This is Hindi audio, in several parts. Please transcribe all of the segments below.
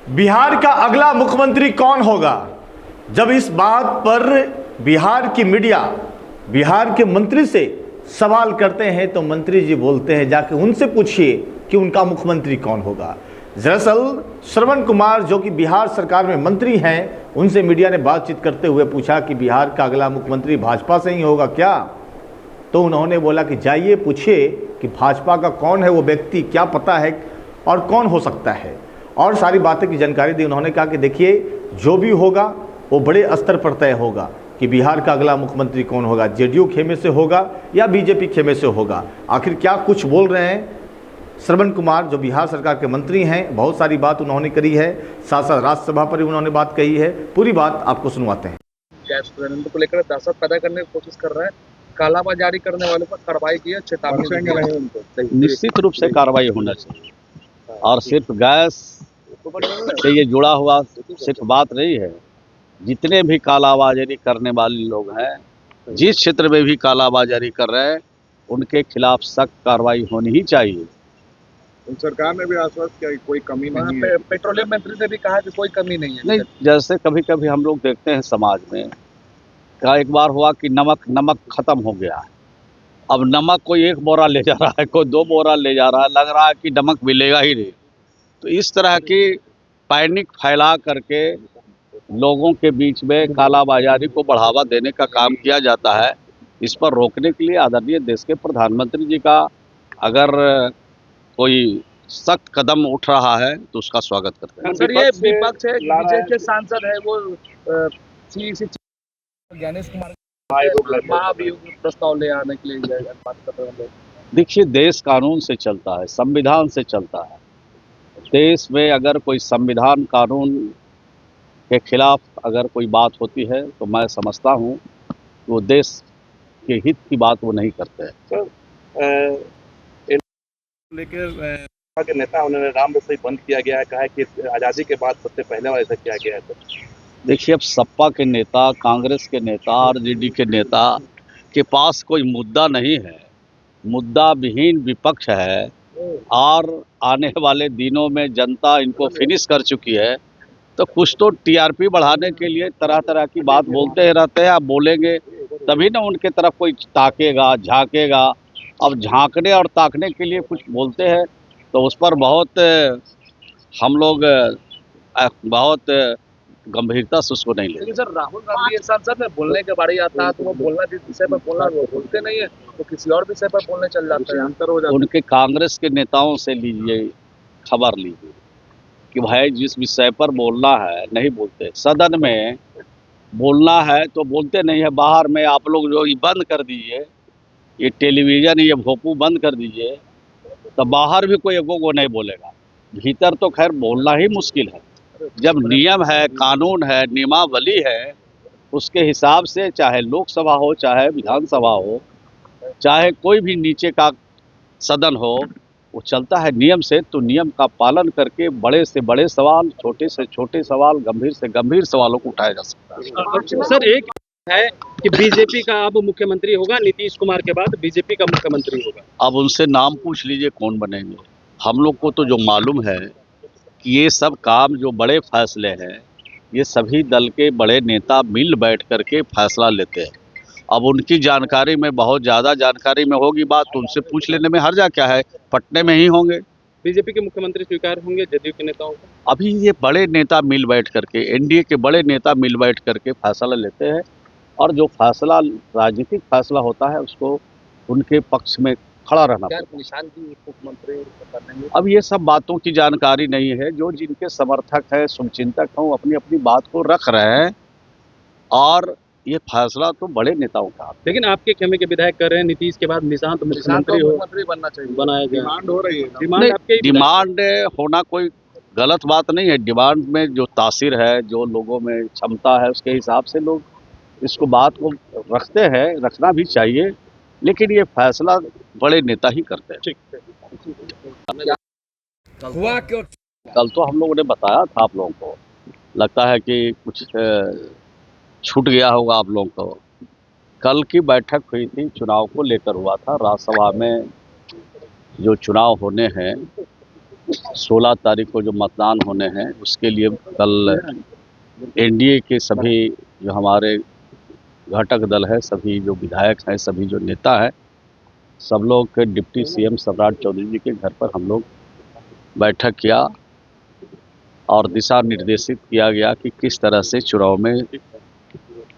बिहार का अगला मुख्यमंत्री कौन होगा? जब इस बात पर बिहार की मीडिया बिहार के मंत्री से सवाल करते हैं तो मंत्री जी बोलते हैं जाके उनसे पूछिए कि उनका मुख्यमंत्री कौन होगा। दरअसल श्रवण कुमार जो कि बिहार सरकार में मंत्री हैं, उनसे मीडिया ने बातचीत करते हुए पूछा कि बिहार का अगला मुख्यमंत्री भाजपा से ही होगा क्या? तो उन्होंने बोला कि जाइए पूछिए कि भाजपा का कौन है वो व्यक्ति, क्या पता है और कौन हो सकता है, और सारी बातें की जानकारी दी। उन्होंने कहा कि देखिए जो भी होगा वो बड़े स्तर पर तय होगा कि बिहार का अगला मुख्यमंत्री कौन होगा, जेडीयू खेमे से होगा या बीजेपी खेमे से होगा। आखिर क्या कुछ बोल रहे हैं श्रवण कुमार जो बिहार सरकार के मंत्री हैं, बहुत सारी बात उन्होंने करी है, साथ साथ राज्यसभा पर भी उन्होंने बात कही है। पूरी बात आपको सुनवाते हैं। गैस सिलेंडर को लेकर दहशत पैदा करने की कोशिश कर रहा है, कालाबाजारी करने वालों पर कार्रवाई की है, चेतावनी दी है उनको। निश्चित रूप से कार्रवाई होना चाहिए, और सिर्फ गैस से ये जुड़ा हुआ सिर्फ बात नहीं है। जितने भी कालाबाजारी करने वाले लोग हैं, जिस क्षेत्र में भी कालाबाजारी कर रहे हैं, उनके खिलाफ सख्त कार्रवाई होनी ही चाहिए। सरकार ने भी आश्वस्त किया कि कोई कमी नहीं है। पेट्रोलियम मंत्री ने भी कहा कि कोई कमी नहीं है। नहीं, जैसे कभी कभी हम लोग देखते हैं समाज में, का एक बार हुआ कि नमक खत्म हो गया है। अब नमक कोई 1 बोरा ले जा रहा है, कोई 2 बोरा ले जा रहा है, लग रहा है कि नमक मिलेगा ही नहीं। तो इस तरह की पैनिक फैला करके लोगों के बीच में कालाबाजारी को बढ़ावा देने का काम किया जाता है। इस पर रोकने के लिए आदरणीय देश के प्रधानमंत्री जी का अगर कोई सख्त कदम उठ रहा है तो उसका स्वागत करते हैं। सर, ये विपक्ष है, बीजेपी के सांसद है वो ज्ञानेश कुमार महाभियोग प्रस्ताव ले आने के लिए बात कर रहे हैं। देखिए, देश कानून से चलता है, संविधान से चलता है। देश में अगर कोई संविधान कानून के खिलाफ अगर कोई बात होती है तो मैं समझता हूँ वो देश के हित की बात वो नहीं करते हैं। लेकर के नेता उन्होंने राम रसोई बंद किया गया है, कहा है कि आज़ादी के बाद सबसे पहले ऐसा किया गया है। तो देखिए, अब सपा के नेता, कांग्रेस के नेता, आरजेडी के नेता के पास कोई मुद्दा नहीं है, मुद्दा विहीन विपक्ष है, और आने वाले दिनों में जनता इनको फिनिश कर चुकी है। तो कुछ तो टीआरपी बढ़ाने के लिए तरह तरह की बात बोलते रहते हैं। आप बोलेंगे तभी ना उनके तरफ कोई ताकेगा, झांकेगा। अब झांकने और ताकने के लिए कुछ बोलते हैं तो उस पर बहुत हम लोग बहुत गंभीरता से उसको नहीं लेते। सर, राहुल गांधी एक सांसद है, बोलने के बारे आता है तो वो बोलना जिस विषय पर बोलना वो बोलते नहीं है, तो किसी और विषय पर बोलने चल जाते हैं, अंतर हो जाता है। उनके कांग्रेस के नेताओं से लीजिए खबर लीजिए कि भाई जिस विषय पर बोलना है नहीं बोलते, सदन में बोलना है तो बोलते नहीं है, बाहर में आप लोग जो बंद कर दीजिए, ये टेलीविज़न ये भोपू बंद कर दीजिए, तो बाहर भी कोई एगो नहीं बोलेगा। भीतर तो खैर बोलना ही मुश्किल है। जब नियम है, कानून है, नियमावली है, उसके हिसाब से चाहे लोकसभा हो, चाहे विधानसभा हो, चाहे कोई भी नीचे का सदन हो, वो चलता है नियम से। तो नियम का पालन करके बड़े से बड़े सवाल, छोटे से छोटे सवाल, गंभीर से गंभीर सवालों को उठाया जा सकता है। सर, एक है कि बीजेपी का अब मुख्यमंत्री होगा, नीतीश कुमार के बाद बीजेपी का मुख्यमंत्री होगा। अब उनसे नाम पूछ लीजिए कौन बनेंगे। हम लोग को तो जो मालूम है कि ये सब काम जो बड़े फैसले हैं, ये सभी दल के बड़े नेता मिल बैठ करके फैसला लेते हैं। अब उनकी जानकारी में बहुत ज़्यादा जानकारी में होगी बात, तो उनसे पूछ लेने में हर्जा क्या है, पटने में ही होंगे। बीजेपी के मुख्यमंत्री स्वीकार होंगे जदयू के नेताओं को? अभी ये बड़े नेता मिल बैठ करके, एनडीए के बड़े नेता मिल बैठ करके फैसला लेते हैं, और जो फैसला राजनीतिक फैसला होता है उसको उनके पक्ष में खड़ा रहना पड़ता है। अब ये सब बातों की जानकारी नहीं है। जो जिनके समर्थक है, शुभचिंतक हैं, अपनी अपनी बात को रख रहे हैं, और ये फैसला तो बड़े नेताओं का। लेकिन आपके खेमे के विधायक कर रहे हैं नीतीश के बाद निशांत मुख्यमंत्री बनना चाहिए, बनाया गया। डिमांड हो रही है। डिमांड होना कोई गलत बात नहीं है। डिमांड में जो तासीर है, जो लोगों में क्षमता है, उसके हिसाब से लोग इसको बात को रखते हैं, रखना भी चाहिए, लेकिन ये फैसला बड़े नेता ही करते हैं। हुआ क्यों? कल तो हम लोगों ने बताया था आप लोगों को, लगता है कि कुछ छूट गया होगा आप लोगों को। कल की बैठक हुई थी, चुनाव को लेकर हुआ था। राज्यसभा में जो चुनाव होने हैं 16 तारीख को जो मतदान होने हैं उसके लिए कल एनडीए के सभी जो हमारे घटक दल है, सभी जो विधायक हैं, सभी जो नेता हैं, सब लोग के डिप्टी सीएम सम्राट चौधरी जी के घर पर हम लोग बैठक किया और दिशा निर्देशित किया गया कि किस तरह से चुनाव में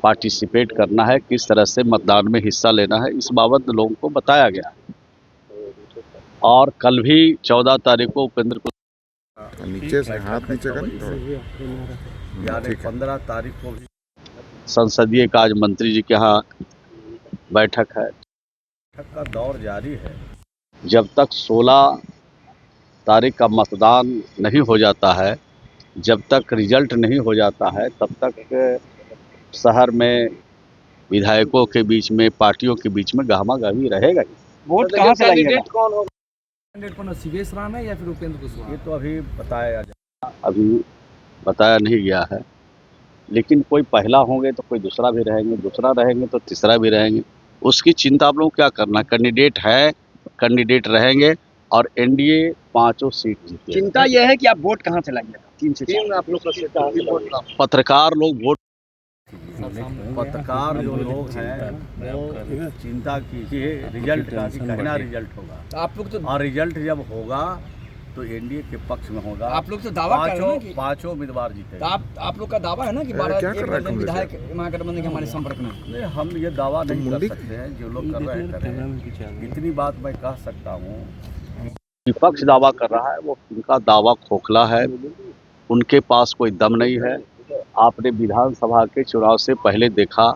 पार्टिसिपेट करना है, किस तरह से मतदान में हिस्सा लेना है, इस बाबत लोगों को बताया गया। और कल भी 14 तारीख को उपेंद्र कुशवाहा नीचे से हाथ नीचे कर यानी 15 तारीख को भी संसदीय कार्य मंत्री जी के यहाँ बैठक है। बैठक का दौर जारी है। जब तक 16 तारीख का मतदान नहीं हो जाता है, जब तक रिजल्ट नहीं हो जाता है, तब तक शहर में विधायकों के बीच में, पार्टियों के बीच में गहमा-गहमी रहेगा ही। वोट कहाँ से लगेगा? कैंडिडेट कौन होगा? कैंडिडेट कौन है? शिवेश राम है या फिर उपेंद्र कुशवाहा? ये तो अभी बताया नहीं गया है, लेकिन कोई पहला होंगे तो कोई दूसरा भी रहेंगे, दूसरा रहेंगे तो तीसरा भी रहेंगे। उसकी चिंता आप लोग क्या करना, कैंडिडेट है, कैंडिडेट रहेंगे और एनडीए 5 सीट जीतेगी। चिंता यह है कि आप वोट कहाँ से लगेगा? 3 से 4 तीन आप लोग का सीट है। पत्रकार लोग वोट, पत्रकार जो लोग हैं वो चिंता कीजिए रिजल्ट का, कि कहना रिजल्ट होगा। आप लोग तो और रिजल्ट जब होगा तो एनडीए के पक्ष में होगा। आप लोग तो दावा कर रहे हैं ना कि पांचों उम्मीदवार जीते। तो आप लोग का दावा है ना कि 12 विधायक महागठबंधन के हमारे संपर्क में। नहीं, हम ये दावा नहीं कर सकते हैं, जो लोग कर रहे हैं। इतनी बात मैं कह सकता हूँ, विपक्ष दावा कर रहा है, वो उनका दावा खोखला है, उनके पास कोई दम नहीं है। आपने विधानसभा के चुनाव से पहले देखा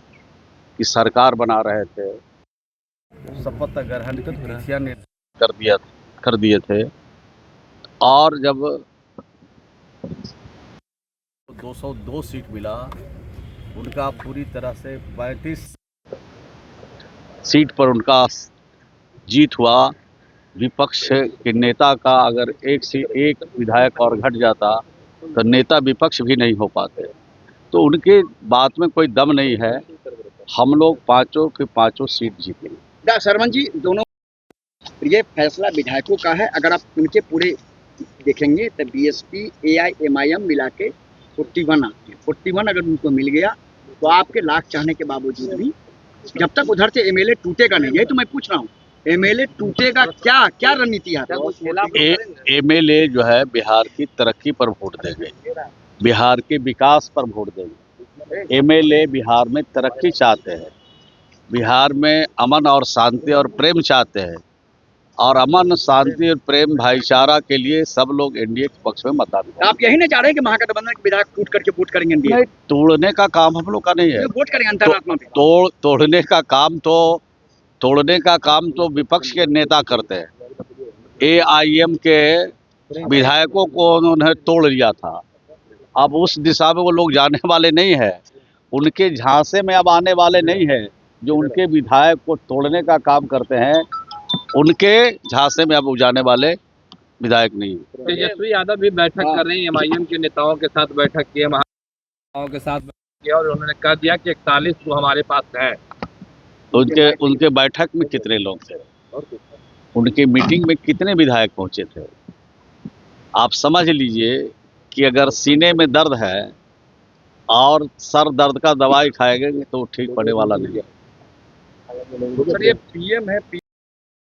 कि सरकार बना रहे थे, शपथ ग्रहण की तिथियां कर दिए थे, और जब 202 सीट मिला, उनका पूरी तरह से 32 सीट पर उनका जीत हुआ। विपक्ष के नेता का अगर एक विधायक और घट जाता तो नेता विपक्ष भी नहीं हो पाते, तो उनके बात में कोई दम नहीं है। हम लोग 5 के 5 सीट जीतेंगे। शर्मन जी, दोनों ये फैसला विधायकों का है। अगर आप उनके पूरे देखेंगे तो बीएसपी AIMIM मिला के 41 आते हैं। 41 अगर उनको मिल गया तो आपके लाख चाहने के बावजूद भी जब तक उधर से MLA टूटेगा नहीं, यही तो मैं पूछ रहा हूँ, MLA टूटेगा क्या रणनीति है? MLA जो है बिहार की तरक्की पर वोट देंगे, बिहार के विकास पर वोट देंगे। MLA बिहार में तरक्की चाहते हैं, बिहार में अमन और शांति और प्रेम चाहते हैं, और अमन, शांति और प्रेम, भाईचारा के लिए सब लोग एनडीए के पक्ष में मतदान करेंगे। आप यही नहीं चाह रहे कि महागठबंधन के विधायक टूट करके वोट करेंगे एनडीए? नहीं, तोड़ने का काम हम लोग का नहीं है। वोट करेंगे अंतरात्मा पे। तोड़ने का काम तो विपक्ष के नेता करते हैं। AIM के विधायकों को उन्होंने तोड़ लिया था, अब उस दिशा में वो लोग जाने वाले नहीं है, उनके झांसे में अब आने वाले नहीं है। जो उनके विधायक को तोड़ने का काम करते हैं, उनके झांसे में अब जाने वाले विधायक नहीं। तेजस्वी यादव भी बैठक कर रहे हैं, MIM के नेताओं के साथ बैठक की है, महानेताओं के साथ किया, और उन्होंने कह दिया कि 41 तो हमारे पास है। उनके बैठक में कितने लोग थे? उनके मीटिंग में कितने विधायक पहुंचे थे? आप समझ लीजिए कि अगर सीने में दर्द है और सर दर्द का दवाई खाएंगे तो ठीक पड़ने वाला नहीं है। सर, ये PM है,